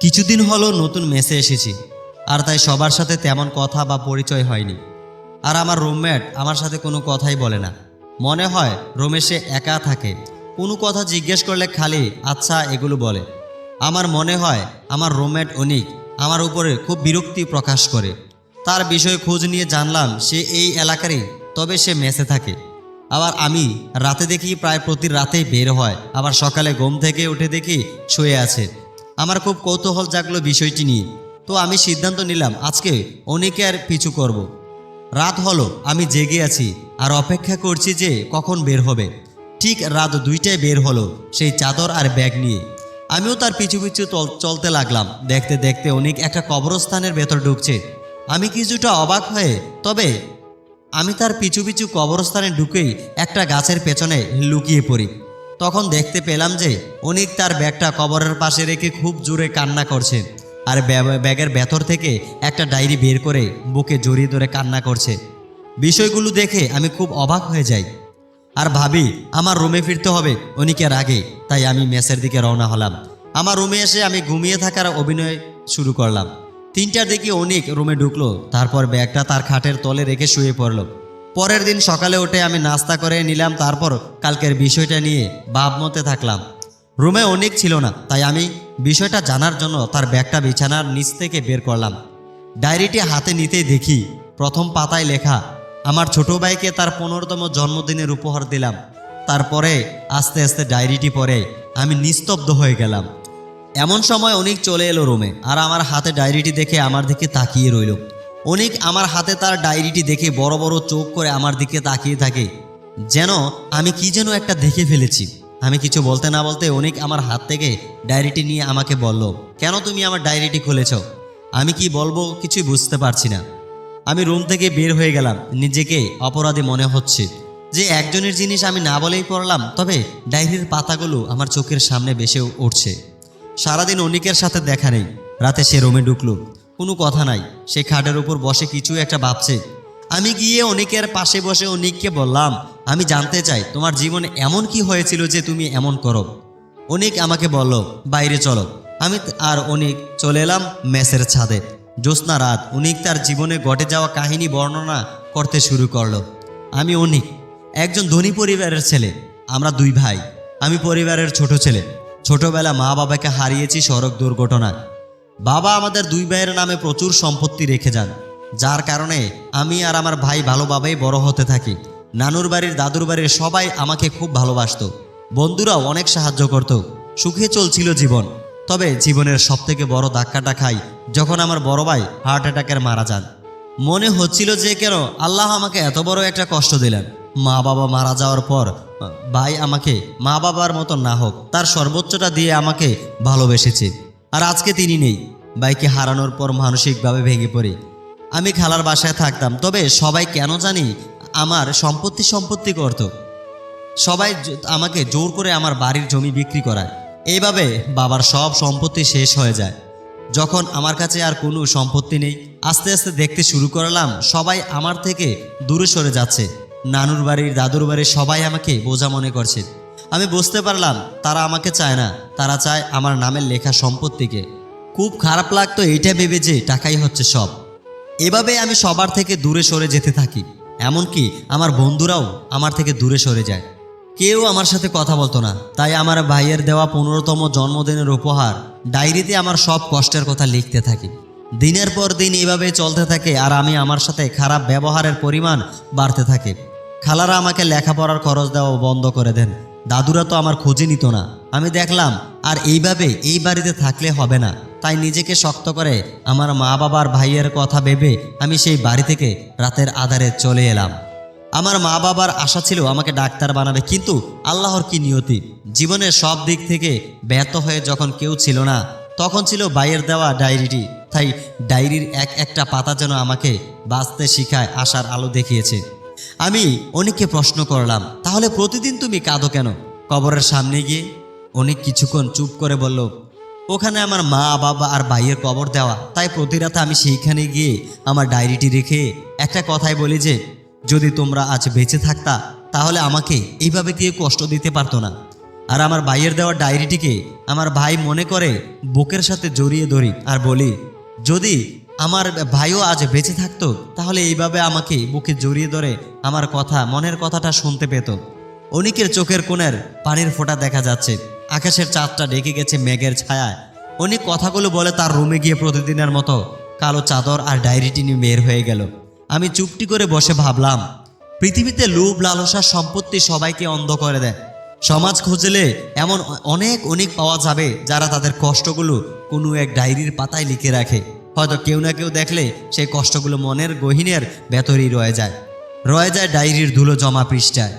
কিছুদিন হলো নতুন মেসে এসেছি, আর তাই সবার সাথে তেমন কথা বা পরিচয় হয়নি। আর আমার রুমমেট আমার সাথে কোনো কথাই বলে না। মনে হয় রুমে সে একা থাকে, কোনো কথা জিজ্ঞেস করলে খালি আচ্ছা এগুলো বলে। আমার মনে হয় আমার রুমমেট অনিক আমার উপরে খুব বিরক্তি প্রকাশ করে। তার বিষয়ে খোঁজ নিয়ে জানলাম সে এই এলাকারই, তবে সে মেসে থাকে। আবার আমি রাতে দেখি প্রায় প্রতি রাতেই বের হয়, আবার সকালে ঘুম থেকে উঠে দেখি শুয়ে আছে। আমার খুব কৌতূহল জাগলো বিষয়টি নিয়ে। তো আমি সিদ্ধান্ত নিলাম আজকে অনিকের পিছু করব। রাত হলো, আমি জেগে আছি আর অপেক্ষা করছি যে কখন বের হবে। ঠিক রাত 2টায় বের হলো, সেই চাদর আর ব্যাগ নিয়ে। আমিও তার পিছু পিছু চলতে লাগলাম। দেখতে দেখতে অনিক একটা কবরস্থানের ভেতর ঢুকছে। আমি কিছুটা অবাক হয়ে, তবে আমি তার পিছু পিছু কবরস্থানে ঢুকেই একটা গাছের পেছনে লুকিয়ে পড়ি। তখন দেখতে পেলাম যে অনিক তার ব্যাগটা কবরের পাশে রেখে খুব জোরে কান্না করছে, আর ব্যাগের ভেতর থেকে একটা ডায়েরি বের করে বুকে জড়িয়ে ধরে কান্না করছে। বিষয়গুলো দেখে আমি খুব অবাক হয়ে যাই আর ভাবি আমার রুমে ফিরতে হবে অনিকের আগে। তাই আমি মেসের দিকে রওনা হলাম। আমার রুমে এসে আমি ঘুমিয়ে থাকার অভিনয় শুরু করলাম। 3টার দিকে অনিক রুমে ঢুকলো, তারপর ব্যাগটা তার খাটের তলে রেখে শুয়ে পড়লো। পরের দিন সকালে উঠে আমি নাস্তা করে নিলাম, তারপর কালকের বিষয়টা নিয়ে ভাবমতে থাকলাম। রুমে অনিক ছিল না, তাই আমি বিষয়টা জানার জন্য তার ব্যাগটা বিছানার নিচ থেকে বের করলাম। ডায়েরিটি হাতে নিতেই দেখি প্রথম পাতায় লেখা, আমার ছোট ভাইকে তার 15তম জন্মদিনের উপহার দিলাম। তারপরে আস্তে আস্তে ডায়েরিটি পড়ে আমি নিস্তব্ধ হয়ে গেলাম। এমন সময় অনিক চলে এলো রুমে, আর আমার হাতে ডায়েরিটি দেখে আমার দিকে তাকিয়ে রইল। অনিক আমার হাতে তার ডায়েরিটি দেখে বড় বড় চোখ করে আমার দিকে তাকিয়ে থাকে, যেন আমি কি যেন একটা দেখে ফেলেছি। আমি কিছু বলতে না বলতে অনিক আমার হাত থেকে ডায়েরিটি নিয়ে আমাকে বলল, কেন তুমি আমার ডায়েরিটি খুলেছ? আমি কি বলবো কিছুই বুঝতে পারছি না। আমি রুম থেকে বের হয়ে গেলাম। নিজেকে অপরাধী মনে হচ্ছে যে একজনের জিনিস আমি না বলেই পড়লাম, তবে ডায়েরির পাতাগুলো আমার চোখের সামনে ভেসে উঠছে। সারাদিন অনিকের সাথে দেখা নেই। রাতে সে রুমে ঢুকলো, কোনো কথা নাই, সে খাটের উপর বসে কিছু একটা ভাবছে। আমি গিয়ে অনিকের পাশে বসে অনিককে বললাম, আমি জানতে চাই তোমার জীবনে এমন কি হয়েছিল যে তুমি এমন করো? অনিক আমাকে বলল, বাইরে চলো। আমি আর অনিক চলে এলাম মেসের ছাদে। জ্যোৎস্না রাত। অনিক তার জীবনে ঘটে যাওয়া কাহিনী বর্ণনা করতে শুরু করলো। আমি অনিক, একজন ধনী পরিবারের ছেলে। আমরা 2 ভাই। আমি পরিবারের ছোট ছেলে। ছোটবেলা মা বাবাকে হারিয়েছি সড়ক দুর্ঘটনায়। বাবা আমাদের 2 ভাইয়ের নামে প্রচুর সম্পত্তি রেখে যান, যার কারণে আমি আর আমার ভাই ভালোভাবেই বড় হতে থাকি। নানুর বাড়ির দাদুর বাড়ির সবাই আমাকে খুব ভালোবাসতো। বন্ধুরাও অনেক সাহায্য করত। সুখে চলছিল জীবন। তবে জীবনের সবথেকে বড় ধাক্কাটা খাই যখন আমার বড় ভাই হার্ট অ্যাটাকের মারা যান। মনে হচ্ছিল যে কেন আল্লাহ আমাকে এত বড় একটা কষ্ট দিলেন। মা বাবা মারা যাওয়ার পর ভাই আমাকে মা বাবার মতো না হোক, তার সর্বোচ্চটা দিয়ে আমাকে ভালোবেসেছে। আর আজকে তিনি নেই। ভাইকে হারানোর পর মানসিকভাবে ভেঙে পড়ি। আমি খালার বাসায় থাকতাম, তবে সবাই কেন জানি আমার সম্পত্তি করত। সবাই আমাকে জোর করে আমার বাড়ির জমি বিক্রি করায়। এইভাবে বাবার সব সম্পত্তি শেষ হয়ে যায়। যখন আমার কাছে আর কোনো সম্পত্তি নেই, আস্তে আস্তে দেখতে শুরু করলাম সবাই আমার থেকে দূরে সরে যাচ্ছে। নানুর বাড়ির দাদুর বাড়ির সবাই আমাকে বোঝা মনে করছে। আমি বুঝতে পারলাম তারা আমাকে চায় না, তারা চায় আমার নামের লেখা সম্পত্তিকে। খুব খারাপ লাগতো এইটা ভেবে যে টাকাই হচ্ছে সব। এভাবে আমি সবার থেকে দূরে সরে যেতে থাকি। এমনকি আমার বন্ধুরাও আমার থেকে দূরে সরে যায়। কেউ আমার সাথে কথা বলতো না। তাই আমার ভাইয়ের দেওয়া 15তম জন্মদিনের উপহার ডায়েরিতে আমার সব কষ্টের কথা লিখতে থাকি। দিনের পর দিন এইভাবে চলতে থাকে, আর আমি আমার সাথে খারাপ ব্যবহারের পরিমাণ বাড়তে থাকে। খালারা আমাকে লেখাপড়ার খরচ দেওয়া বন্ধ করে দেন। দাদুরা তো আমার খোঁজই নিত না। আমি দেখলাম আর এইভাবে এই বাড়িতে থাকলে হবে না। তাই নিজেকে শক্ত করে আমার মা বাবার ভাইয়ের কথা ভেবে আমি সেই বাড়ি থেকে রাতের আধারে চলে এলাম। আমার মা বাবার আশা ছিল আমাকে ডাক্তার বানাবে, কিন্তু আল্লাহর কি নিয়তি। জীবনের সব দিক থেকে ব্যর্থ হয়ে যখন কেউ ছিল না, তখন ছিল ভাইয়ের দেওয়া ডায়েরিটি। তাই ডায়েরির একটা পাতা যেন আমাকে বাঁচতে শিখায়, আশার আলো দেখিয়েছে। আমি অনেককে প্রশ্ন করলাম, তাহলে প্রতিদিন তুমি কাঁদো কেন? কবরের সামনে গিয়ে অনেক কিছুক্ষণ চুপ করে বলল, ওখানে আমার মা বাবা আর ভাইয়ের কবর দেওয়া, তাই প্রতি রাতে আমি সেইখানে গিয়ে আমার ডায়েরিটি রেখে একটা কথাই বলি যে, যদি তোমরা আজ বেঁচে থাকতা তাহলে আমাকে এইভাবে কেউ কষ্ট দিতে পারতো না। আর আমার ভাইয়ের দেওয়া ডায়েরিটিকে আমার ভাই মনে করে বুকের সাথে জড়িয়ে ধরি আর বলি, যদি আমার ভাইও আজ বেঁচে থাকতো তাহলে এইভাবে আমাকে বুকে জড়িয়ে ধরে আমার কথা, মনের কথাটা শুনতে পেত। অনিকের চোখের কোণের পানির ফোঁটা দেখা যাচ্ছে, আকাশের চাঁদটা ঢেকে গেছে মেঘের ছায়ায়। অনিক কথাগুলো বলে তার রুমে গিয়ে প্রতিদিনের মতো কালো চাদর আর ডায়েরিটি নিয়ে বের হয়ে গেল। আমি চুপটি করে বসে ভাবলাম, পৃথিবীতে লোভ, লালসা, সম্পত্তি সবাইকে অন্ধ করে দেয়। সমাজ খুঁজলে এমন অনেক অনেক পাওয়া যাবে যারা তাদের কষ্টগুলো কোনো এক ডায়েরির পাতায় লিখে রাখে। হয়তো কেউ না কেউ দেখলে সেই কষ্টগুলো মনের গহীনের ভেতরেই রয়ে যায় ডায়েরির ধুলো জমা পৃষ্ঠায়।